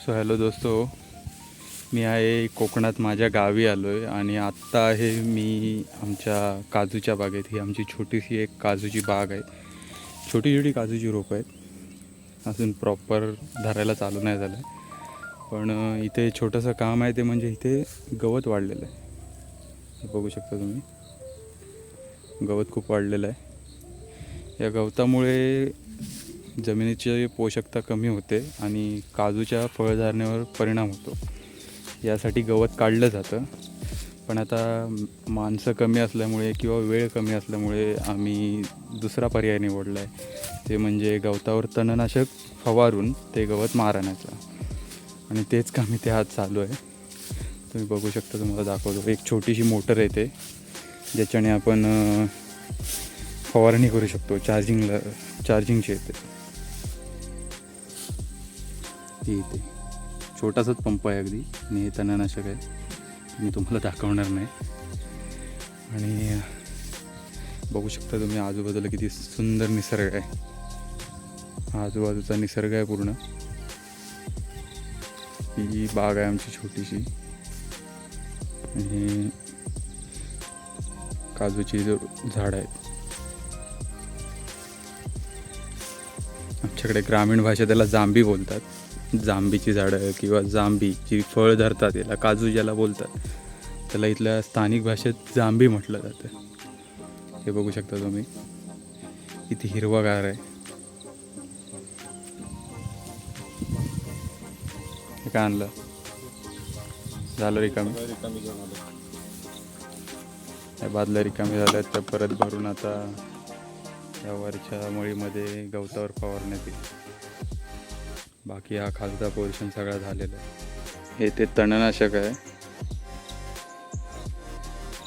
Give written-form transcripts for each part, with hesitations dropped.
So hello दोस्तो, मी आहे कोकणात माझ्या गावी आलो आहे आणि आत्ता आहे मी आमच्या काजूच्या बागेत. ही आमची छोटीशी एक काजूची बाग आहे. छोटी छोटी काजूची रोपं आहेत, अजून प्रॉपर धरायला चालू नाही झालं आहे. पण इथे छोटंसं काम आहे, ते म्हणजे इथे गवत वाढलेलं आहे. हे बघू शकता तुम्ही, गवत खूप वाढलेलं आहे. या गवतामुळे जमिनीची पोषकता कमी होते आणि काजूच्या फळधारणेवर परिणाम होतो. यासाठी गवत काढलं जातं. पण आता माणसं कमी असल्यामुळे किंवा वेळ कमी असल्यामुळे आम्ही दुसरा पर्याय निवडला आहे, ते म्हणजे गवतावर तणनाशक फवारून ते गवत मारण्याचं. आणि तेच काम इथे आज चालू आहे. तुम्ही बघू शकता, तुम्हाला दाखवतो. एक छोटीशी मोटर येते ज्याच्याने आपण फवारणी करू शकतो. चार्जिंगची येते. इथे छोटासाच पंप आहे अगदी, आणि हे तणनाशक आहे. मी तुम्हाला दाखवणार नाही. आणि बघू शकता तुम्ही आजूबाजूला किती सुंदर निसर्ग आहे. आजूबाजूचा निसर्ग आहे पूर्ण. ही बाग आहे आमची छोटीशी, आणि काजूची जो झाड आहेत. आमच्याकडे ग्रामीण भाषेत त्याला जांबी बोलतात. जांबीची झाडं किंवा जांबी जी फळ धरतात, याला काजू ज्याला बोलतात, त्याला इथल्या स्थानिक भाषेत जांबी म्हटलं जातं. हे बघू शकता तुम्ही, किती हिरवागार आहे. हे काय आणलं? झालं रिकामी. या बादल्या रिकामी झाल्या, त्या परत भरून आता या वरच्या मळीमध्ये गवतावर फवारण्यात येईल. बाकी हा खालचा पोर्शन सगळा झालेला आहे. हे ते तणनाशक आहे.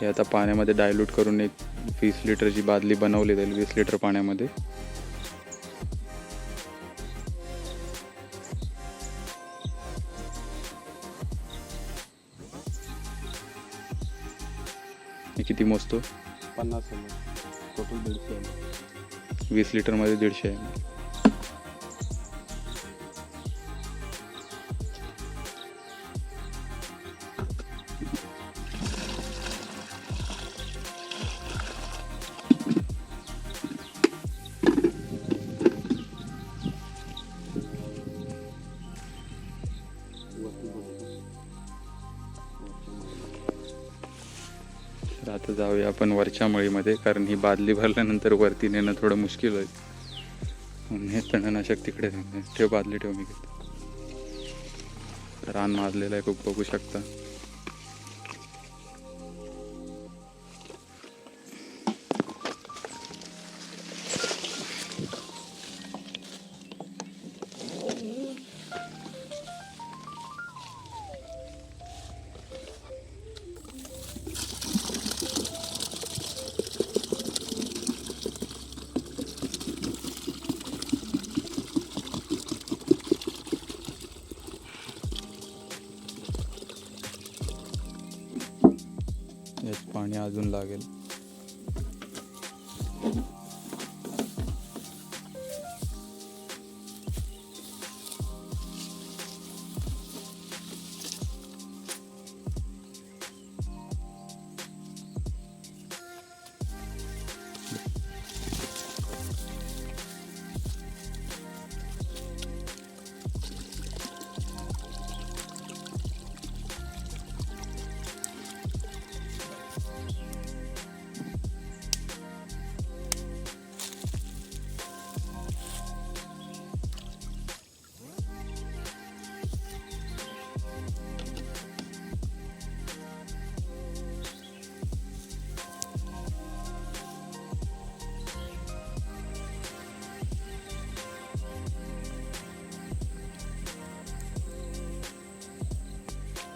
हे आता पाण्यामध्ये डायल्यूट करून एक 20 लिटरची बादली बनवली जाईल. 20 लिटर पाण्यामध्ये. हे किती मोजतो? 50 ml. Total 150 ml. 20 लिटरमध्ये 150 ml. तर आता जाऊया आपण वरच्या मळीमध्ये, कारण ही बादली भरल्यानंतर वरती नेणं थोडं मुश्किल होईल. म्हणून हे तणनाशक तिकडे ठेव. बादली ठेव, मी घेतो. रान माजलेलं आहे खूप, बघू शकता. यात पाणी अजून लागेल.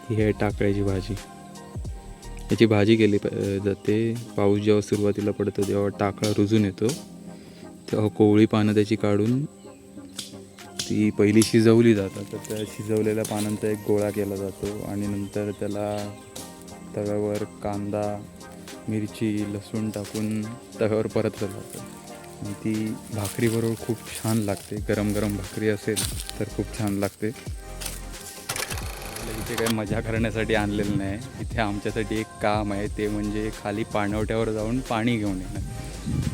ही आहे टाकळ्याची भाजी. याची भाजी केली जाते. पाऊस जेव्हा सुरुवातीला पडतो तेव्हा टाकळा रुजून येतो, तेव्हा कोवळी पानं त्याची काढून ती पहिली शिजवली जातात. तर त्या शिजवलेल्या पानांचा एक गोळा केला जातो आणि नंतर त्याला तव्यावर कांदा, मिरची, लसूण टाकून तव्यावर परतलं जातं. आणि ती भाकरीबरोबर खूप छान लागते. गरम गरम भाकरी असेल तर खूप छान लागते. आपल्या इथे काही मजा करण्यासाठी आणलेलं नाही. इथे आमच्यासाठी एक काम आहे, ते म्हणजे खाली पाणवठ्यावर जाऊन पाणी घेऊन येणं.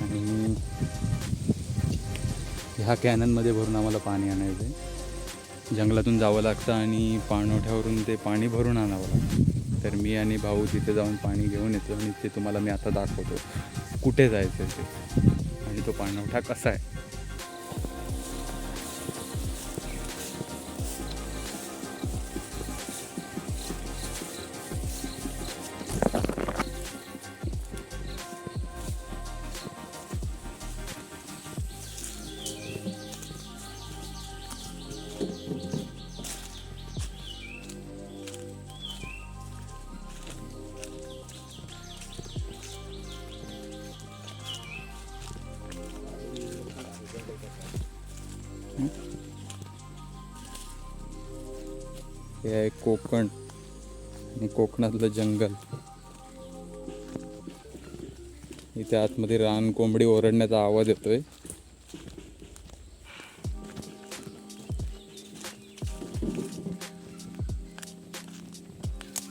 आणि ह्या कॅननमध्ये भरून आम्हाला पाणी आणायचं आहे. जंगलातून जावं लागतं आणि पाणवठ्यावरून ते पाणी भरून आणावं लागतं. तर मी आणि भाऊ तिथे जाऊन पाणी घेऊन येतो आणि ते तुम्हाला मी आता दाखवतो कुठे जायचं आहे ते आणि तो पाणवठा कसा आहे. हे आहे कोकण आणि कोकणातलं जंगल. इथे आतमध्ये रान कोंबडी ओरडण्याचा आवाज येतोय.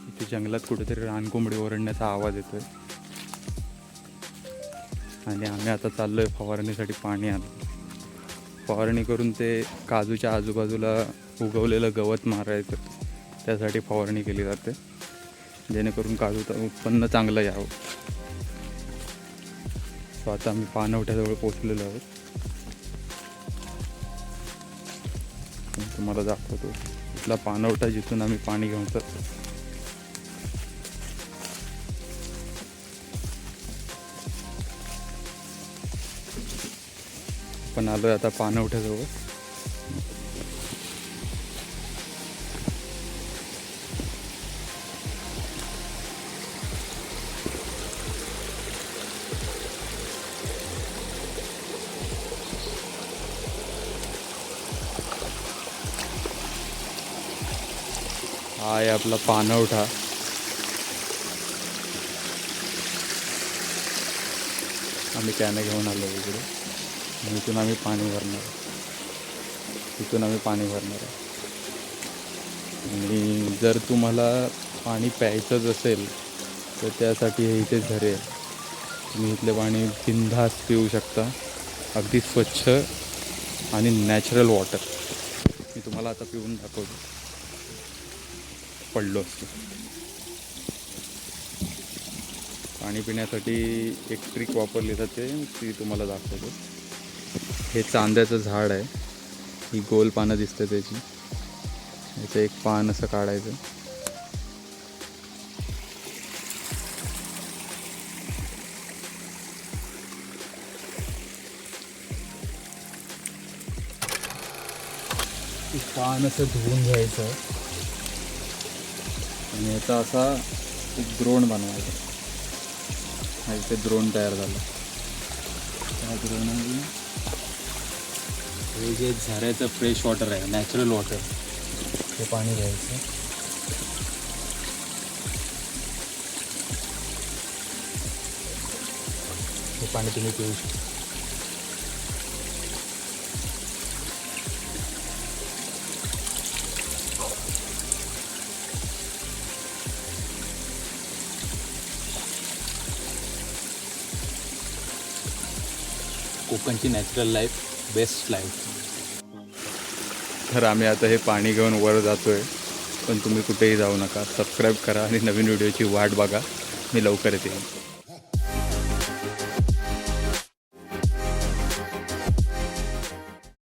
इथे जंगलात कुठेतरी रान कोंबडी ओरडण्याचा आवाज येतोय आणि आम्ही आता चाललोय फवारणीसाठी पाणी आणलं. फवारणी करून ते काजूच्या आजूबाजूला उगवलेलं गवत मारायचं, त्यासाठी फवारणी केली जाते जेणेकरून काजूचं उत्पन्न चांगलं यावं. सो आता आम्ही पाणवठ्याजवळ पोचलेलो आहोत. मी तुम्हाला दाखवतो इथला पाणवठा जिथून आम्ही पाणी घेऊन जातो. आपण आलोय आता पाणवठ्याजवळ. हा आहे आपला पाणवठा. आम्ही कॅने घेऊन आलो इकडे. इथून आम्ही पाणी भरणार आहे. आणि जर तुम्हाला पाणी प्यायचंच असेल तर त्यासाठी हे इथे झरे आहे. तुम्ही इथले पाणी बिनधास्त पिऊ शकता. अगदी स्वच्छ आणि नॅचरल वॉटर. मी तुम्हाला आता पिऊन दाखवतो. पडलो असतो. पाणी पिण्यासाठी एक ट्रिक वापरली जाते, ती तुम्हाला दाखवतो. हे चांद्याचं झाड आहे. ही गोल पानं दिसते त्याची. याचं एक पान असं काढायचं. पान असं धुवून घ्यायचं आणि याचा असा एक द्रोण बनवायचा. हा इथे द्रोण तयार झाला. त्या द्रोणातून हे जे झऱ्याचं फ्रेश वॉटर आहे, नॅचरल वॉटर, ते पाणी घ्यायचं. हे पाणी तुम्ही पिऊ शकता. कोकणची नॅचरल लाईफ, बेस्ट लाईफ. तर आम्ही आता हे पाणी घेऊन वर जातोय. पण तुम्ही कुठेही जाऊ नका. सबस्क्राईब करा आणि नवीन व्हिडिओची वाट बघा. मी लवकरच येईन.